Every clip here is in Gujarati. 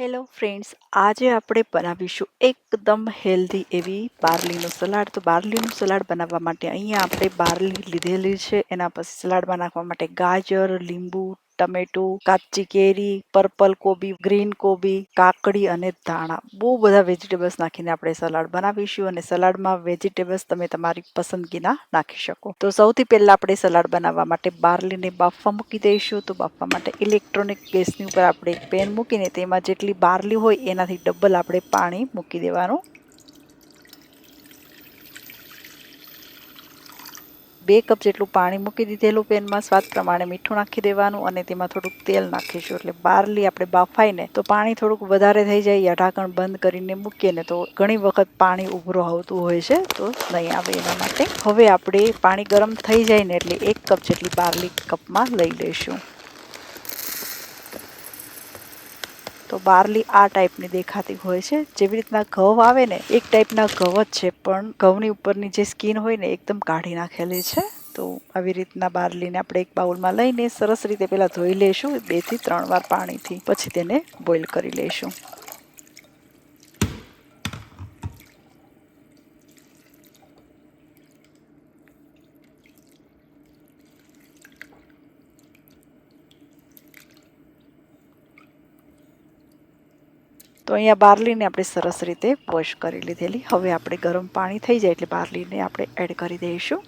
હેલો ફ્રેન્ડ્સ, આજે આપણે બનાવીશું એકદમ હેલ્ધી એવી બાર્લીનું સલાડ. તો બાર્લીનું સલાડ બનાવવા માટે અહીંયા આપણે બાર્લી લીધેલી છે. એના પછી સલાડમાં નાખવા માટે ગાજર, લીંબુ, ટમેટું, કાચી કેરી, પર્પલ કોબી, ગ્રીન કોબી, કાકડી અને ધાણા, બહુ બધા વેજીટેબલ્સ નાખીને આપણે સલાડ બનાવીશું. અને સલાડમાં વેજીટેબલ્સ તમે તમારી પસંદગીના નાખી શકો. તો સૌથી પહેલા આપણે સલાડ બનાવવા માટે બાર્લીને બાફવા મૂકી દઈશું. તો બાફવા માટે ઇલેક્ટ્રોનિક ગેસની ઉપર આપણે એક પેન મૂકીને તેમાં જેટલી બાર્લી હોય એનાથી ડબલ આપણે પાણી મૂકી દેવાનું. 2 કપ જેટલું પાણી મૂકી દીધેલું પેનમાં. સ્વાદ પ્રમાણે મીઠું નાખી દેવાનું અને તેમાં થોડુંક તેલ નાખીશું. એટલે બાર્લી આપણે બાફાય ને તો પાણી થોડુંક વધારે થઈ જાય. ઢાંકણ બંધ કરીને મૂકીએ ને તો ઘણી વખત પાણી ઉભરું આવતું હોય છે, તો નહીં આવે એના માટે. હવે આપણે પાણી ગરમ થઈ જાય ને એટલે 1 કપ જેટલી બાર્લી કપમાં લઈ લઈશું. તો બાર્લી આ ટાઈપની દેખાતી હોય છે. જેવી રીતના ઘઉં આવે ને એક ટાઈપના ઘઉં જ છે, પણ ઘઉંની ઉપરની જે સ્કીન હોય ને એકદમ કાઢી નાખેલી છે. તો આવી રીતના બાર્લીને આપણે એક બાઉલમાં લઈને સરસ રીતે પહેલા ધોઈ લઈશું 2 થી 3 વાર પાણીથી. પછી તેને બોઇલ કરી લઈશું. તો અહીંયા બાર્લીને આપણે સરસ રીતે વોશ કરી લીધેલી. હવે આપણે ગરમ પાણી થઈ જાય એટલે બાર્લીને આપણે એડ કરી દઈશું.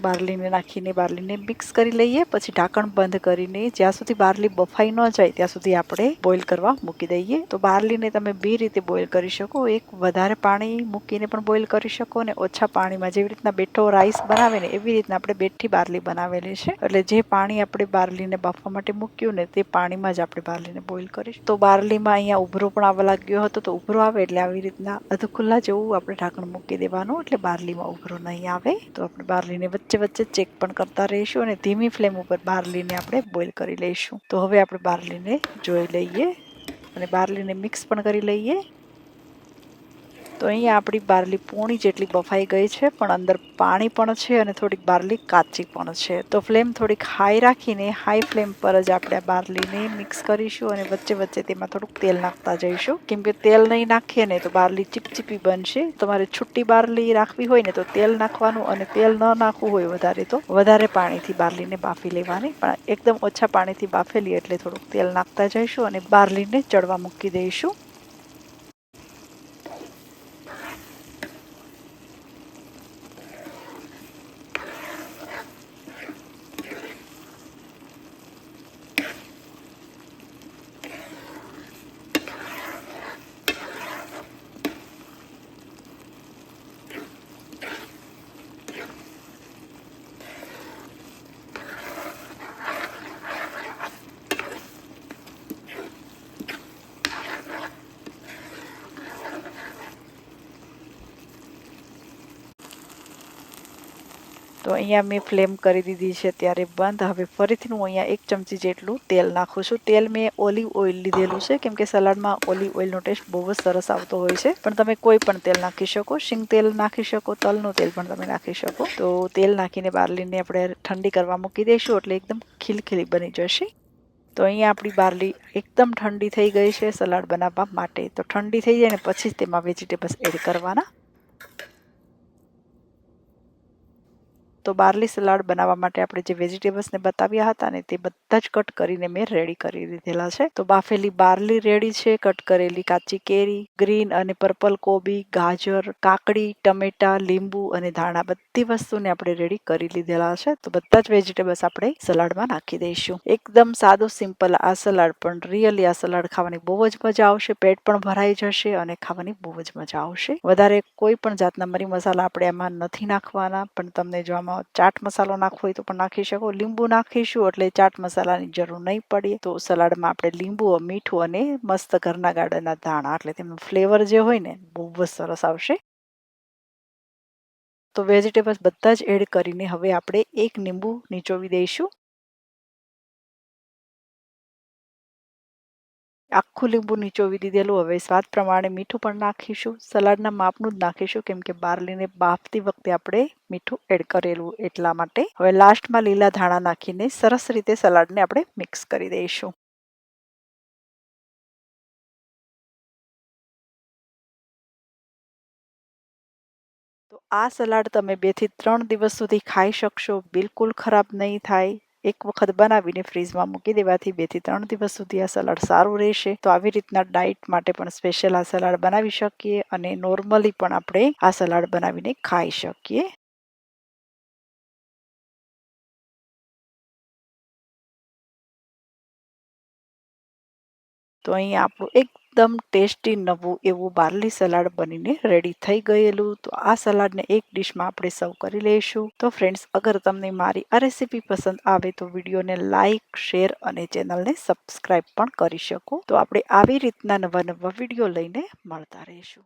બાર્લીને નાખીને બાર્લીને મિક્સ કરી લઈએ. પછી ઢાંકણ બંધ કરીને જ્યાં સુધી બાર્લી બફાઈ ન જાય ત્યાં સુધી આપણે બોઇલ કરવા મૂકી દઈએ. તો બાર્લીને તમે 2 રીતે બોઇલ કરી શકો. એક વધારે પાણી મૂકીને પણ બોઇલ કરી શકો અને ઓછા પાણીમાં, જેવી રીતના બેઠો રાઈસ બનાવે ને એવી રીતના આપણે બેઠી બાર્લી બનાવેલી છે. એટલે જે પાણી આપણે બાર્લીને બાફવા માટે મૂક્યું ને તે પાણીમાં જ આપણે બાર્લીને બોઇલ કરીશું. તો બાર્લીમાં અહીંયા ઉભરો પણ આવવા લાગ્યો હતો. તો ઉભરો આવે એટલે આવી રીતના અધ ખુલ્લા જેવું આપણે ઢાંકણ મૂકી દેવાનું, એટલે બાર્લીમાં ઉભરો નહીં આવે. તો આપણે બાર્લીને વચ્ચે વચ્ચે ચેક પણ કરતા રહીશું અને ધીમી ફ્લેમ ઉપર બાર્લીને આપણે બોઇલ કરી લઈશું. તો હવે આપણે બાર્લીને જોઈ લઈએ અને બાર્લીને મિક્સ પણ કરી લઈએ. તો અહીંયા આપણી બાર્લી પોણી જેટલી બફાઈ ગઈ છે, પણ અંદર પાણી પણ છે અને થોડીક બાર્લી કાચી પણ છે. તો ફ્લેમ થોડીક હાઈ રાખીને હાઈ ફ્લેમ પર જ આપણે આ બાર્લીને મિક્સ કરીશું અને વચ્ચે વચ્ચે તેમાં થોડુંક તેલ નાખતા જઈશું. કેમ કે તેલ નહીં નાખીએ ને તો બાર્લી ચીપચીપી બનશે. તમારે છૂટી બાર્લી રાખવી હોય ને તો તેલ નાખવાનું, અને તેલ ન નાખવું હોય વધારે તો વધારે પાણીથી બાર્લીને બાફી લેવાની. પણ એકદમ ઓછા પાણીથી બાફેલી એટલે થોડુંક તેલ નાખતા જઈશું અને બાર્લીને ચડવા મૂકી દઈશું. તો અહીંયા મેં ફ્લેમ કરી દીધી છે ત્યારે બંધ. હવે ફરીથી હું અહીંયા 1 ચમચી જેટલું તેલ નાખું છું. તેલ મેં ઓલિવ ઓઇલ લીધેલું છે, કેમ કે સલાડમાં ઓલિવ ઓઇલનો ટેસ્ટ બહુ જ સરસ આવતો હોય છે. પણ તમે કોઈ પણ તેલ નાખી શકો. શીંગ તેલ નાખી શકો, તલનું તેલ પણ તમે નાખી શકો. તો તેલ નાખીને બાર્લીને આપણે ઠંડી કરવા મૂકી દઈશું એટલે એકદમ ખીલખીલી બની જશે. તો અહીંયા આપણી બાર્લી એકદમ ઠંડી થઈ ગઈ છે સલાડ બનાવવા માટે. તો ઠંડી થઈ જાય ને પછી જ તેમાં વેજીટેબલ્સ એડ કરવાના. તો બાર્લી સલાડ બનાવવા માટે આપણે જે વેજીટેબલ્સને બતાવ્યા હતા ને તે બધા જ કટ કરીને મેં રેડી કરી દીધેલા છે. તો બાફેલી બાર્લી રેડી છે, કટ કરેલી કાચી કેરી, ગ્રીન અને પર્પલ કોબી, ગાજર, કાકડી, ટમેટા, લીંબુ અને ધાણા, બધી વસ્તુને આપણે રેડી કરી લીધેલા છે. તો બધા જ વેજીટેબલ્સ આપણે સલાડમાં નાખી દઈશું. એકદમ સાદું સિમ્પલ આ સલાડ, પણ રિયલી આ સલાડ ખાવાની બહુ જ મજા આવશે. પેટ પણ ભરાઈ જશે અને ખાવાની બહુ જ મજા આવશે. વધારે કોઈ પણ જાતના મરી મસાલા આપણે આમાં નથી નાખવાના, પણ તમને જો આમાં ચાટ મસાલો નાખવો હોય તો પણ નાખી શકો. લીંબુ નાખીશું એટલે ચાટ મસાલાની જરૂર નહીં પડે. તો સલાડમાં આપણે લીંબુ, મીઠું અને મસ્ત ઘરના ગાર્ડનના ધાણા, એટલે તેમનું ફ્લેવર જે હોય ને બહુ જ સરસ આવશે. તો વેજીટેબલ્સ બધા જ એડ કરીને હવે આપણે 1 લીંબુ નીચોવી દઈશું. આખું લીંબુ નીચોવી દીધેલું. હવે સ્વાદ પ્રમાણે મીઠું પણ નાખીશું. સલાડના માપનું જ નાખીશું કેમ કે બાર્લીને બાફતી વખતે આપણે મીઠું એડ કરેલું એટલા માટે. હવે લાસ્ટમાં લીલા ધાણા નાખીને સરસ રીતે સલાડને આપણે મિક્સ કરી દઈશું. તો આ સલાડ તમે 2 થી 3 દિવસ સુધી ખાઈ શકશો. બિલકુલ ખરાબ નહીં થાય. એક વખત બનાવીને ફ્રીઝમાં મૂકી દેવાથી 2 થી 3 દિવસ સુધી આ સલાડ સારું રહેશે. તો આવી રીતના ડાઈટ માટે પણ સ્પેશિયલ આ સલાડ બનાવી શકીએ અને નોર્મલી પણ આપણે આ સલાડ બનાવીને ખાઈ શકીએ. તો અહીંયા આપણું એકદમ ટેસ્ટી નવું એવું બાર્લી સલાડ બનીને રેડી થઈ ગયેલું. તો આ સલાડને એક ડિશમાં આપણે સર્વ કરી લઈશું. તો ફ્રેન્ડ્સ, અગર તમને મારી આ રેસીપી પસંદ આવે તો વિડીયોને લાઇક, શેર અને ચેનલને સબસ્ક્રાઇબ પણ કરી શકો. તો આપણે આવી રીતના નવા નવા વિડીયો લઈને મળતા રહીશું.